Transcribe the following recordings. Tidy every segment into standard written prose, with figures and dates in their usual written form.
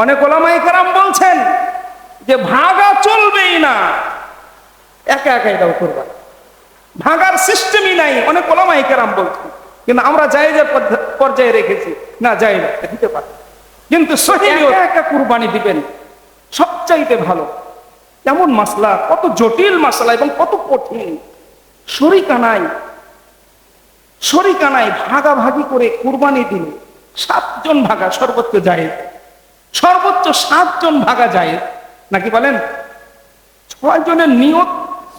অনেক ওলামায়ে কেরাম বলছেন যে ভাগা চলবেই না, একা একাই দাও কুরবানি, ভাগার সিস্টেমই নাই। অনেক ওলামায়ে কেরাম বলছেন, কিন্তু আমরা জায়েজের পর্যায়ে রেখেছি, না জায়েজ দিতে পারে, কিন্তু সহিহ একা একা কুরবানি দিবেন সবচাইতে ভালো। কেমন মাসলা, কত জটিল মাসলা এবং কত কঠিন। শরিকানায় ভাগাভাগি করে কুরবানি দিলে 7 জন ভাগা সর্বোচ্চ জায়েজ, সর্বোচ্চ 7 জন ভাগা জায়েজ নাকি বলেন? 6 জনের নিয়ত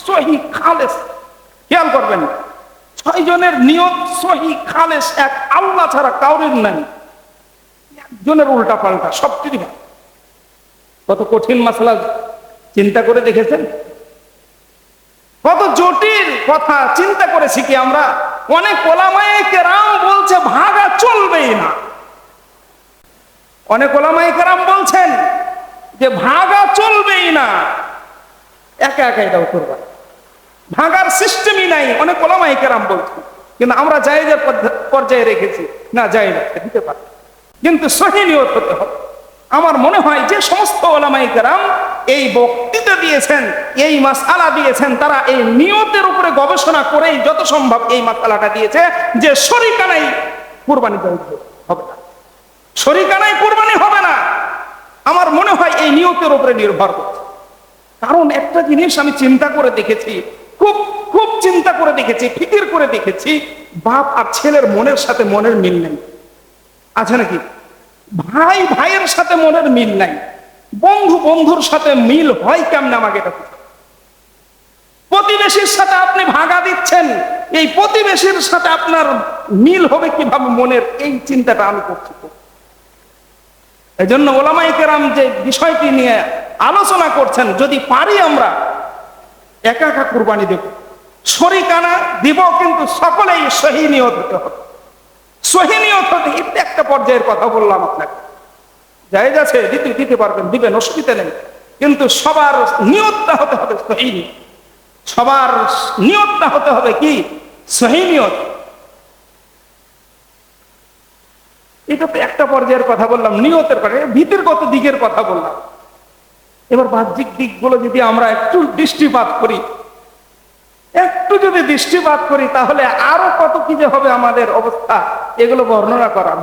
সহিহ খালেস, খেয়াল করবেন 6 জনের নিয়ত সহিহ খালেস, এক আল্লাহ ছাড়া কাউরের নাই, একজনের উল্টা পাল্টা সব কিছু। কত কঠিন মাসলা চিন্তা করে দেখেছেন? কত জটিল কথা চিন্তা করেছি কি আমরা? অনেক ওলামায়ে কেরাম বলছে ভাগা চলবেই না। অনেক ওলামায়ে কেরাম বলছেন যে ভাগা চলবেই না, একা একাই দাও কুরবানি, ভাগার সিস্টেমই নাই। অনেক ওলামায়ে কেরাম বলছেন, কিন্তু আমরা জায়েজের পর্যায়ে রেখেছি, না জায়েজ দিতে পারে, কিন্তু সহিহ নিয়ত হতে হবে। আমার মনে হয় যে সমস্ত ওলামায়ে কেরাম এই বক্তৃতা দিয়েছেন, এই মাসআলা দিয়েছেন, তারা এই নিয়তের উপরে গবেষণা করেই যত সম্ভব এই মাসআলাটা দিয়েছে যে শরিকানাই কুরবানি হবে না, শরিকানাই কুরবানি হবে না। আমার মনে হয় এই নিয়তের উপরে নির্ভর করছে। কারণ একটা জিনিস আমি চিন্তা করে দেখেছি, খুব চিন্তা করে দেখেছি, ফিকির করে দেখেছি, বাপ আর ছেলের মনের সাথে মনের মিল নেই, আছে নাকি? ভাই ভাইয়ের সাথে মনের মিল নাই, বন্ধু বন্ধুর সাথে মিল হয় কেমন? আমাকে এটা প্রতিবেশীর সাথে আপনি ভাগা দিচ্ছেন, এই প্রতিবেশীর সাথে আপনার মিল হবে কিভাবে মনের? এই চিন্তাটা আমি করছি। এই জন্য ওলামায়ে কেরাম যে বিষয়টি নিয়ে আলোচনা করছেন, যদি পারি আমরা একা একা কুরবানি দেব, শরিকানা দিব, কিন্তু সকলেই সহিহ নিয়ত হতে হবে। সহিহ নিয়ত হতে একটা পর্যায়ের কথা বললাম আপনাকে, জায়েজ আছে দিতে পারবেন, দিবেন, অসুবিধা নেই, কিন্তু সবার নিয়তটা হতে হবে সহিহ নিয়ত, সবার নিয়তটা হতে হবে কি? সহিহ নিয়ত। এটা তো একটা পর্যায়ের কথা বললাম, নিয়তের কথা, ভিতরগত দিকের কথা বললাম। এবার বাহ্যিক দিকগুলো যদি আমরা একটু দৃষ্টিপাত করি, তাহলে আরো কত কি যে হবে আমাদের অবস্থা, এগুলো বর্ণনা করা